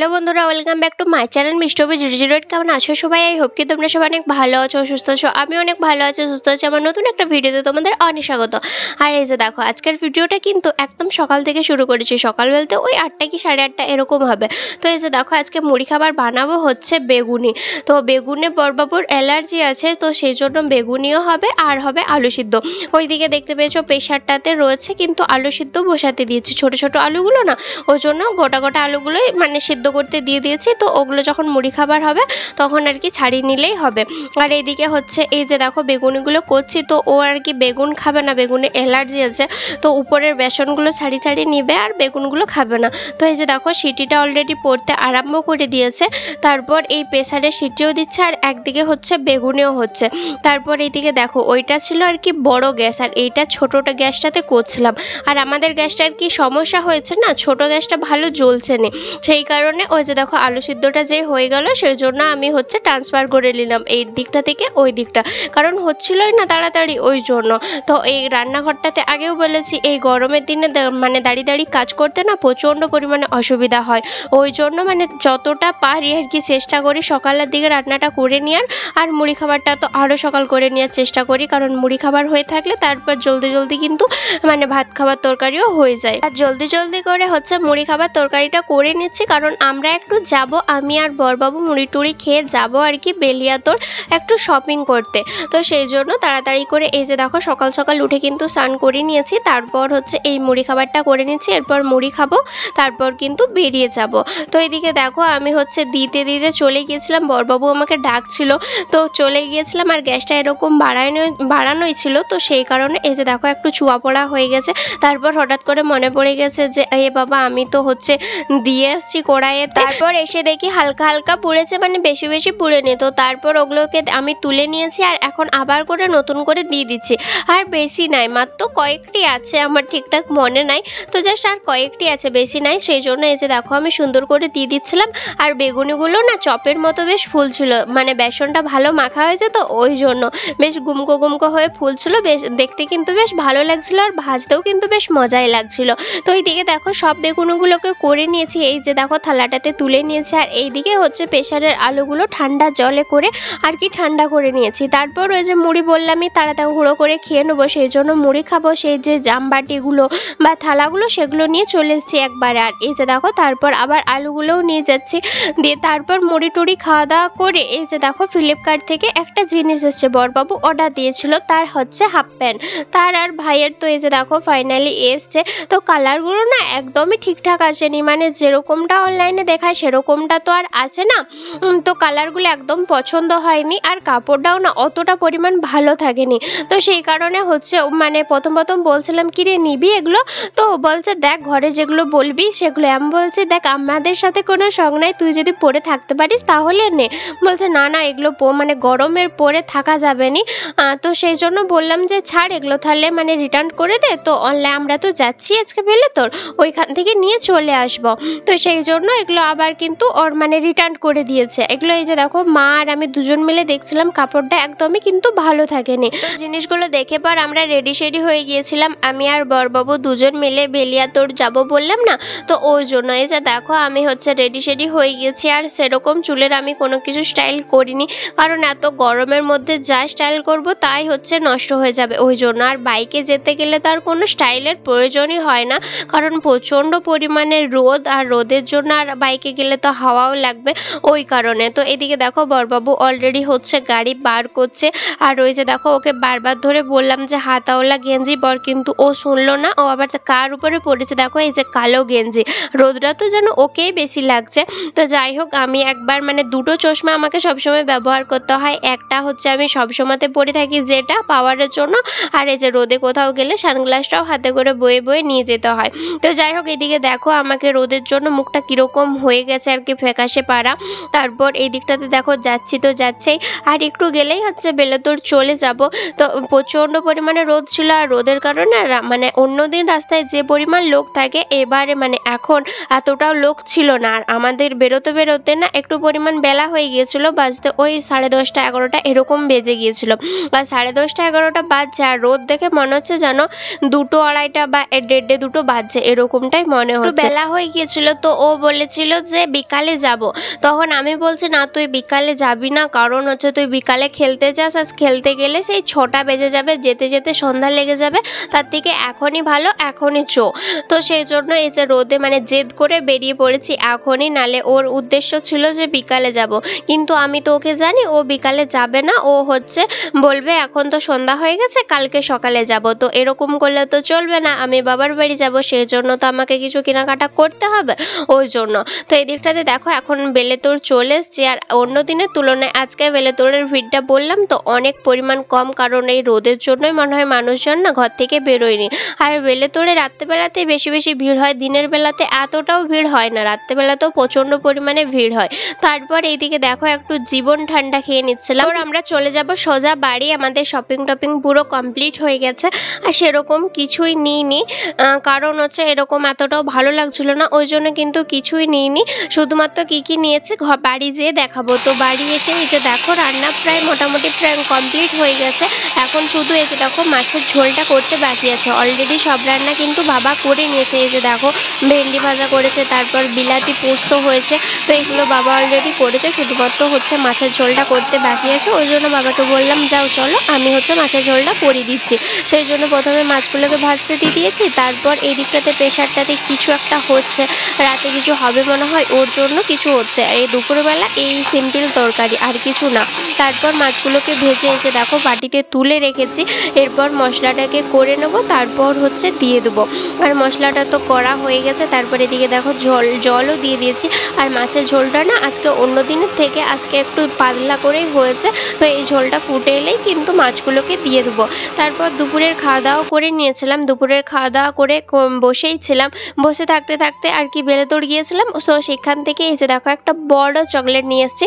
Hello বন্ধুরা, welcome back to my channel মিস্টবি 008। কেমন আছো সবাই? আই হোপ কি তোমরা সবাই অনেক ভালো আছো, সুস্থ আছো। আমি অনেক ভালো আছি, সুস্থ আছি। আমার নতুন একটা ভিডিওতে তোমাদের অনেক স্বাগত। আর এই যে দেখো, আজকের ভিডিওটা কিন্তু একদম সকাল থেকে শুরু করেছি। সকাল বলতে ওই 8টা কি 8:30 এরকম হবে। তো এই যে দেখো, আজকে মুড়ি খাবার বানাবো হচ্ছে বেগুনি। তো বেগুনে বড়বাবুর অ্যালার্জি আছে, তো সেই জন্য বেগুনিও হবে আর হবে আলু সিদ্ধ। ওইদিকে দেখতে পেয়েছো প্রেশারটাতে রয়েছে কিন্তু আলু সিদ্ধ বসাতে দিয়েছি। ছোট ছোট আলুগুলো না, ওই জন্য গোটা গোটা আলুগুলোই মানে সিদ্ধ করতে দিয়ে দিয়েছি। তো ওগুলো যখন মুড়ি খাবার হবে তখন আর কি ছাড়িয়ে নিলেই হবে। আর এইদিকে হচ্ছে এই যে দেখো বেগুনিগুলো করছি। তো ও আর কি বেগুন খাবে না, বেগুনে অ্যালার্জি আছে। তো উপরের বেসনগুলো ছাড়িয়ে ছাড়িয়ে নিবে আর বেগুনগুলো খাবে না। তো এই যে দেখো সিটিটা অলরেডি পড়তে আরম্ভ করে দিয়েছে। তারপর এই প্রেসারে সিটিও দিচ্ছে আর একদিকে হচ্ছে বেগুনেও হচ্ছে। তারপর এইদিকে দেখো ওইটা ছিল আর কি বড় গ্যাস, আর এইটা ছোটোটা গ্যাসটাতে করছিলাম। আর আমাদের গ্যাসটার কি সমস্যা হয়েছে না, ছোট গ্যাসটা ভালো জ্বলছে না, সেই কারণে ওই যে দেখো আলু সিদ্ধটা যে হয়ে গেল সেই জন্য আমি হচ্ছে ট্রান্সফার করে নিলাম এই দিকটা থেকে ওই দিকটা, কারণ হচ্ছিলই না তাড়াতাড়ি ওই জন্য। তো এই রান্নাঘরটাতে আগেও বলেছি এই গরমের দিনে মানে দাঁড়িয়ে দাঁড়িয়ে কাজ করতে না প্রচণ্ড পরিমাণে অসুবিধা হয়। ওই জন্য মানে যতটা পারি আর কি চেষ্টা করি সকালের দিকে রান্নাটা করে নেওয়ার। আর মুড়ি খাবারটা তো আরও সকাল করে নেওয়ার চেষ্টা করি, কারণ মুড়ি খাবার হয়ে থাকলে তারপর জলদি জলদি কিন্তু মানে ভাত খাবার তরকারিও হয়ে যায়। আর জলদি জলদি করে হচ্ছে মুড়ি খাবার তরকারিটা করে নিচ্ছি, কারণ আমরা একটু যাব, আমি আর বড়বাবু মুড়ি টুড়ি খেয়ে যাব আর কি বেলিয়াতোর একটু শপিং করতে। তো সেই জন্য তাড়াতাড়ি করে এই যে দেখো সকাল সকাল উঠে কিন্তু স্নান করে নিয়েছি। তারপর হচ্ছে এই মুড়ি খাবারটা করে নিচ্ছি, এরপর মুড়ি খাবো, তারপর কিন্তু বেরিয়ে যাব। তো এইদিকে দেখো আমি হচ্ছে দিতে দিতে চলে গিয়েছিলাম, বড়বাবু আমাকে ডাকছিল তো চলে গিয়েছিলাম। আর গ্যাসটা এরকম বাড়ানোই ছিল, তো সেই কারণে এই যে দেখো একটু চুয়া পড়া হয়ে গেছে। তারপর হঠাৎ করে মনে পড়ে গেছে যে এ বাবা আমি তো হচ্ছে দিয়ে আসছি কড়াইয়ে। তারপর এসে দেখি হালকা হালকা পুড়েছে, মানে বেশি বেশি পুড়েনি। তো তারপর ওগুলোকে আমি তুলে নিয়েছি আর এখন আবার করে নতুন করে দিয়ে দিচ্ছি। আর বেশি নাই, মাত্র কয়েকটি আছে, আমার ঠিকঠাক মনে নাই, তো জাস্ট আর কয়েকটি আছে, বেশি নাই। সেই জন্য এই যে দেখো আমি সুন্দর করে দিয়ে দিচ্ছিলাম। আর বেগুনিগুলো না চপের মতো বেশ ফুলছিল, মানে বেসনটা ভালো মাখা হয়েছে তো ওই জন্য বেশ গুমকো গুমকো হয়ে ফুলছিল, বেশ দেখতে কিন্তু বেশ ভালো লাগছিল আর ভাজতেও কিন্তু বেশ মজাই লাগছিল। তো এইদিকে দেখো সব বেগুনগুলোকে করে নিয়েছি, এই যে দেখো থালাটাতে তুলে নিয়েছি। আর এইদিকে হচ্ছে প্রেসারের আলুগুলো ঠান্ডা জলে করে আর কি ঠান্ডা করে নিয়েছি। তারপর ওই যে মুড়ি বললামই তাড়াতাড়ি হুড়ো করে খেয়ে নেবো, সেই জন্য মুড়ি খাবো, সেই যে জামবাটিগুলো বা থালাগুলো সেগুলো নিয়ে চলে এসেছি একবারে। আর এই যে দেখো তারপর আবার আলুগুলোও নিয়ে যাচ্ছি, দিয়ে তারপর মুড়ি টুড়ি খাওয়া দাওয়া করে এই যে দেখো ফ্লিপকার্ট থেকে একটা জিনিস এসছে, বড়বাবু অর্ডার দিয়েছিল, তার হচ্ছে হাফ প্যান্ট, তার আর ভাইয়ের। তো এই যে দেখো ফাইনালি এসছে। তো কালারগুলো না একদমই ঠিকঠাক আসেনি, মানে যেরকমটা অনলাইনে দেখায় সেরকমটা তো আর আসে না। তো কালারগুলো একদম পছন্দ হয়নি, আর কাপড়টাও না অতটা পরিমাণ ভালো থাকেনি। তো সেই কারণে হচ্ছে মানে প্রথম বলছিলাম কি রে নিবি এগুলো, তো বলছে দেখ ঘরে যেগুলো বলবি সেগুলো। আমি বলছি দেখ আমাদের সাথে কোনো সঙ্গ নাই, তুই যদি পরে থাকতে পারিস তাহলে নে। বলছে না না এগুলো মানে গরমের পরে থাকা যাবে নি। তো সেই জন্য বললাম যে ছাড় এগুলো, তাহলে মানে রিটার্ন করে দে। তো অনলাইন আমরা তো যাচ্ছি আজকে পেলে তোর ওইখান থেকে নিয়ে চলে আসবো। তো সেই জন্য এগুলো আবার কিন্তু ওর মানে রিটার্ন করে দিয়েছে এগুলো। এই যে দেখো মা আর আমি দুজন মিলে দেখছিলাম, কাপড়টা একদমই কিন্তু ভালো থাকেনি। তো জিনিসগুলো দেখে পর আমরা রেডি শেডি হয়ে গিয়েছিলাম, আমি আর বড়বাবু দুজন মিলে বেলিয়াতোর যাব বললাম না, তো ওই জন্য এই যে দেখো আমি হচ্ছে রেডি শেডি হয়ে গেছি। আর সেরকম চুলের আমি কোনো কিছু স্টাইল করিনি, কারণ এত গরমের মধ্যে যা স্টাইল করব তাই হচ্ছে নষ্ট হয়ে যাবে ওই জন্য। আর বাইকে যেতে গেলে তার কোনো স্টাইলের প্রয়োজনই হয় না, কারণ প্রচণ্ড পরিমাণে রোদ, আর রোদের জন্য আর বাইকে গেলে তো হাওয়াও লাগবে ওই কারণে। তো এদিকে দেখো বড়বাবু অলরেডি হচ্ছে গাড়ি বার করছে। আর ওই যে দেখো ওকে বারবার ধরে বললাম যে হাতাওয়ালা গেঞ্জি পর, কিন্তু ও শুনলো না, ও আবার কার উপরে পড়েছে দেখো এই যে কালো গেঞ্জি। রোদটা তো যেন ওকেই বেশি লাগছে। তো যাই হোক আমি একবার মানে দুটো চশমা আমাকে সবসময় ব্যবহার করতে হয়, একটা হচ্ছে আমি সবসময়তে পরে থাকি যেটা পাওয়ারের জন্য, আর এই যে রোদে কোথাও গেলে সানগ্লাসটাও হাতে করে বয়ে বয়ে নিয়ে যেতে হয়। তো যাই হোক এদিকে দেখো আমাকে রোদের জন্য মুখটা কীরকম হয়ে গেছে আর কি ফ্যাকাশে পাড়া। তারপর এই দিকটাতে দেখো যাচ্ছি তো যাচ্ছেই, আর একটু গেলেই হচ্ছে বেলাতোর চলে যাব। তো প্রচণ্ড পরিমাণে রোদ ছিল, আর রোদের কারণে মানে অন্যদিন রাস্তায় যে পরিমাণ লোক থাকে এবারে মানে এখন এতটাও লোক ছিল না। আর আমাদের বেরোতে বেরোতে না একটু পরিমাণ বেলা হয়ে গিয়েছিল, বাজতে ওই 10:30 11টা এরকম বেজে গিয়েছিল, বা 10:30 11টা বাজছে। আর রোদ দেখে মনে হচ্ছে যেন 2টো 2:30 বা 1:30 2টো বাজছে এরকমটাই মনে হচ্ছে, বেলা হয়ে গিয়েছিল। তো ও বলে বলেছিল যে বিকালে যাব। তখন আমি বলছি না তুই বিকালে যাবি না, কারণ হচ্ছে তুই বিকালে খেলতে যাস, আর খেলতে গেলে সেই 6টা বেজে যাবে, যেতে যেতে সন্ধ্যা লেগে যাবে, তার থেকে এখনই ভালো এখনই চো। তো সেই জন্য এই যে রোদে মানে জেদ করে বেরিয়ে পড়েছি এখনই, নালে ওর উদ্দেশ্য ছিল যে বিকালে যাব, কিন্তু আমি তো ওকে জানি ও বিকালে যাবে না, ও হচ্ছে বলবে এখন তো সন্ধ্যা হয়ে গেছে কালকে সকালে যাব। তো এরকম করলে তো চলবে না, আমি বাবার বাড়ি যাব, সেই জন্য তো আমাকে কিছু কেনাকাটা করতে হবে ওই জন্য। তো এই দিকটাতে দেখো এখন বেলেতোর চলে এসছে, আর অন্য দিনের তুলনায় আজকে বেলেতোরের ভিড়টা বললাম তো অনেক পরিমাণ কম, কারণ এই রোদের জন্যই মনে হয় মানুষজন না ঘর থেকে বেরোয়নি। আর বেলেতোরে রাত্রেবেলাতেই বেশি বেশি ভিড় হয়, দিনের বেলাতে এতটাও ভিড় হয় না, রাত্রেবেলাতেও প্রচণ্ড পরিমাণে ভিড় হয়। তারপর এইদিকে দেখো একটু জীবন ঠান্ডা খেয়ে নিচ্ছিলাম, আর আমরা চলে যাব সোজা বাড়ি। আমাদের শপিং টপিং পুরো কমপ্লিট হয়ে গেছে, আর সেরকম কিছুই নিইনি, কারণ হচ্ছে এরকম এতটাও ভালো লাগছিল না, ওই জন্য কিন্তু কিছুই নিইনি। শুধুমাত্র কি নিয়েছি বাড়ি যেয়ে দেখাবো। তো বাড়ি এসে এই যে দেখো রান্না প্রায় মোটামুটি প্রায় কমপ্লিট হয়ে গেছে, এখন শুধু এই যে দেখো মাছের ঝোলটা করতে বাকি আছে। অলরেডি সব রান্না কিন্তু বাবা করে নিয়েছে, এই যে দেখো ভেন্ডি ভাজা করেছে, তারপর বিলাতি পোস্ত হয়েছে, তো এগুলো বাবা অলরেডি করেছে, শুধুমাত্র হচ্ছে মাছের ঝোলটা করতে বাকি আছে। ওই জন্য বাবাকে বললাম যাও চলো আমি হচ্ছে মাছের ঝোলটা করে দিচ্ছি। সেই জন্য প্রথমে মাছগুলোকে ভাজতে দিয়ে দিয়েছি, তারপর এই দিকটাতে প্রেশারটাতে কিছু একটা হচ্ছে, রাতে কিছু হবে মনে হয় ওর জন্য কিছু হচ্ছে। আর এই দুপুরবেলা এই সিম্পল তরকারি আর কিছু না। তারপর মাছগুলোকে ভেজে এসে দেখো বাটিতে তুলে রেখেছি, এরপর মশলাটাকে করে নেব, তারপর হচ্ছে দিয়ে দেবো। আর মশলাটা তো করা হয়ে গেছে, তারপর এদিকে দেখো জলও দিয়ে দিয়েছি। আর মাছের ঝোলটা না আজকে অন্য দিনের থেকে আজকে একটু পাতলা করেই হয়েছে, তো এই ঝোলটা ফুটে এলেই কিন্তু মাছগুলোকে দিয়ে দেবো। তারপর দুপুরের খাওয়া দাওয়া করে নিয়েছিলাম, দুপুরের খাওয়া দাওয়া করে বসেই ছিলাম, বসে থাকতে থাকতে আর কি বেলেতোর গিয়েছিলাম, সো সেখান থেকে এই যে দেখো একটা বড় চকলেট নিয়ে এসেছি।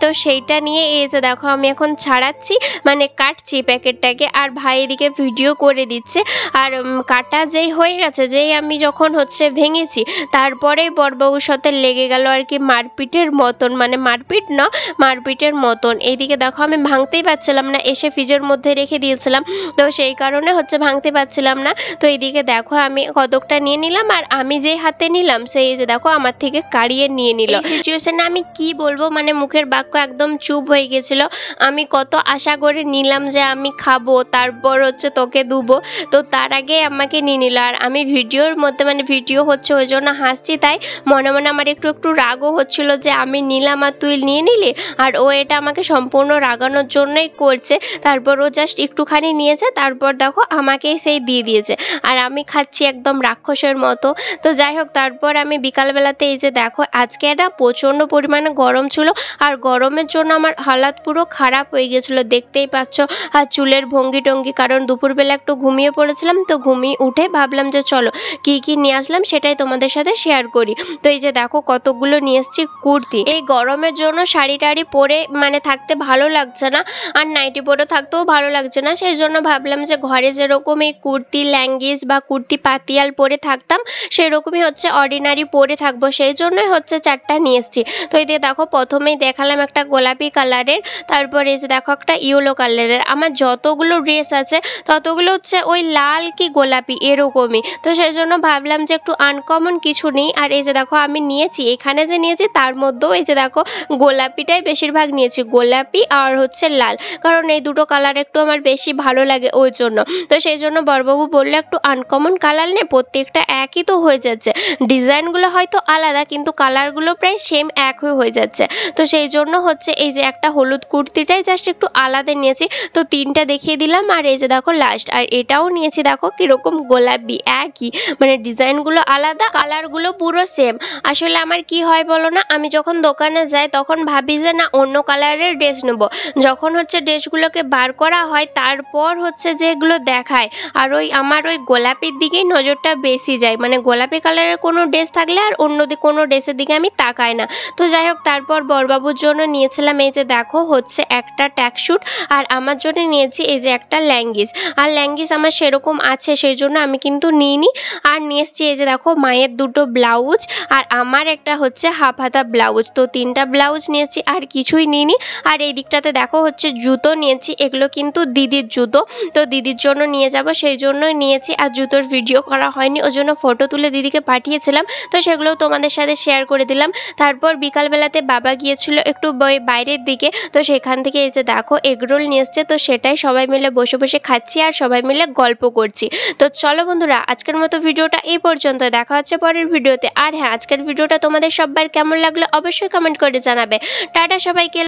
তো সেইটা নিয়ে এই যে দেখো আমি এখন ছাড়াচ্ছি, মানে কাটছি প্যাকেটটাকে, আর ভাই এদিকে ভিডিও করে দিচ্ছে। আর কাটা যেই হয়ে গেছে, যেই আমি যখন হচ্ছে ভেঙেছি, তারপরেই বড়বাবুর সাথে লেগে গেল আর কি মারপিটের মতন, মানে মারপিট না মারপিটের মতন। এইদিকে দেখো আমি ভাঙতেই পারছিলাম না, এসে ফ্রিজের মধ্যে রেখে দিয়েছিলাম, তো সেই কারণে হচ্ছে ভাঙতে পারছিলাম না। তো এইদিকে দেখো আমি কতকটা নিয়ে নিলাম, আর আমি যেই হাতে নিলাম সেই যে দেখো আমার থেকে কাড়িয়ে নিয়ে নিল। এই সিচুয়েশনে আমি কি বলবো, মানে মুখের বাক্য একদম চুপ হয়ে গেছিল। আমি কত আশা করে নিলাম যে আমি খাবো, তারপর হচ্ছে তোকে দুবো, তো তার আগে আমাকে নিয়ে নিল। আর আমি ভিডিওর মধ্যে মানে ভিডিও হচ্ছে ওই জন্য হাসছি, তাই মনে মনে আমার একটু একটু রাগও হচ্ছিল যে আমি নিলাম আর তুই নিয়ে নিলি, আর ও এটা আমাকে সম্পূর্ণ রাগানোর জন্যই করছে। তারপর ও জাস্ট একটুখানি নিয়েছে, তারপর দেখো আমাকেই সেই দিয়ে দিয়েছে, আর আমি খাচ্ছি একদম রাক্ষসের মতো। তো যাই হোক, তারপর আমি বিকালবেলাতে এই যে দেখো আজকে না প্রচণ্ড পরিমাণে গরম ছিল, আর গরমের জন্য আমার হালাত পুরো খারাপ হয়ে গেছিলো, দেখতেই পাচ্ছ। আর চুলের ভঙ্গি টঙ্গি, কারণ দুপুরবেলা একটু ঘুমিয়ে পড়েছিলাম, তো ঘুমিয়ে উঠে ভাবলাম যে চলো কি নিয়ে আসলাম সেটাই তোমাদের সাথে শেয়ার করি। তো এই যে দেখো কতগুলো নিয়ে এসেছি কুর্তি। এই গরমের জন্য শাড়ি টাড়ি পরে মানে থাকতে ভালো লাগছে না, আর নাইটি পরে থাকতেও ভালো লাগছে না, সেই জন্য ভাবলাম যে ঘরে যেরকম এই কুর্তি ল্যাঙ্গিস বা কুর্তি পাতিয়াল পরে থাকতাম সেরকমই হচ্ছে অর্ডিনারি পরে থাকবো, সেই জন্যই হচ্ছে 4টা নিয়ে এসেছি। তো এই দিয়ে দেখো প্রথমেই দেখালাম একটা গোলাপি কালারের, তারপর এই যে দেখো একটা ইয়েলো কালারের। আমার যতগুলো ড্রেস আছে ততগুলো হচ্ছে ওই লাল কি গোলাপি এরকমই, তো সেই জন্য ভাবলাম যে একটু আনকমন কিছু নেই। আর এই যে দেখো আমি নিয়েছি, এখানে যে নিয়েছি তার মধ্যেও এই যে দেখো গোলাপিটাই বেশিরভাগ নিয়েছি, গোলাপি আর হচ্ছে লাল, কারণ এই দুটো কালার একটু আমার বেশি ভালো লাগে ওই জন্য। তো সেই জন্য বড়বাবু বললো একটু আনকমন কালার নে, প্রত্যেকটা একই তো হয়ে যাচ্ছে, ডিজাইনগুলো হয়তো আলাদা কিন্তু কালারগুলো প্রায় সেম একই হয়ে যাচ্ছে। তো সেই জন্য হচ্ছে এই যে একটা হলুদ কুর্তিটাই জাস্ট একটু আলাদা নিয়েছি, তো 3টা দেখিয়ে দিলাম। আর এই যে দেখো লাস্ট, আর এটাও নিয়েছি দেখো কীরকম গোলাপি একই, মানে ডিজাইনগুলো আলাদা কালারগুলো পুরো সেম। আসলে আমার কি হয় বলো না, আমি যখন দোকানে যাই তখন ভাবি যে না অন্য কালারের ড্রেস নেবো, যখন হচ্ছে ড্রেসগুলোকে বার করা হয় তারপর হচ্ছে যেগুলো দেখায়, আর ওই আমার ওই গোলাপির দিকেই নজরটা বেশি যায়, মানে গোলাপি কালারের কোনো ড্রেস থাকলে আর অন্য কোনো ড্রেসের দিকে আমি তাকাই না। তো যাই হোক, তারপর বড়বাবুর জন্য নিয়েছিলাম এই যে দেখো হচ্ছে একটা ট্যাক্সুট, আর আমার জন্য নিয়েছি এই যে একটা ল্যাঙ্গিস। আর ল্যাঙ্গিস আমার সেরকম আছে সেই জন্য আমি কিন্তু নিইনি। আর নিয়ে এসছি এই যে দেখো মায়ের দুটো ব্লাউজ, আর আমার একটা হচ্ছে হাফ হাতা ব্লাউজ, তো 3টা ব্লাউজ নিয়েছি আর কিছুই নিইনি। আর এই দিকটাতে দেখো হচ্ছে জুতো নিয়েছি, এগুলো কিন্তু দিদির জুতো, তো দিদির জন্য নিয়ে যাব সেই জন্যই নিয়েছি। আর জুতোর ভিডিও করা হয়নি, ওই জন্য ফটো তুলে দিদিকে পাঠিয়েছিলাম, তো সেগুলোও তোমাদের তোমাদের সাথে শেয়ার করে দিলাম। তারপর বিকালবেলাতে বাবা গিয়েছিল একটু বাইরের দিকে, তো সেখান থেকে এই যে দেখো এগরোল নিয়ে এসছে, তো সেটাই সবাই মিলে বসে বসে খাচ্ছি আর সবাই মিলে গল্প করছি। তো চলো বন্ধুরা, আজকের মতো ভিডিওটা এই পর্যন্ত, দেখা হচ্ছে পরের ভিডিওতে। আর হ্যাঁ, আজকের ভিডিওটা তোমাদের সবার কেমন লাগলো অবশ্যই কমেন্ট করে জানাবে। টাটা সবাইকে।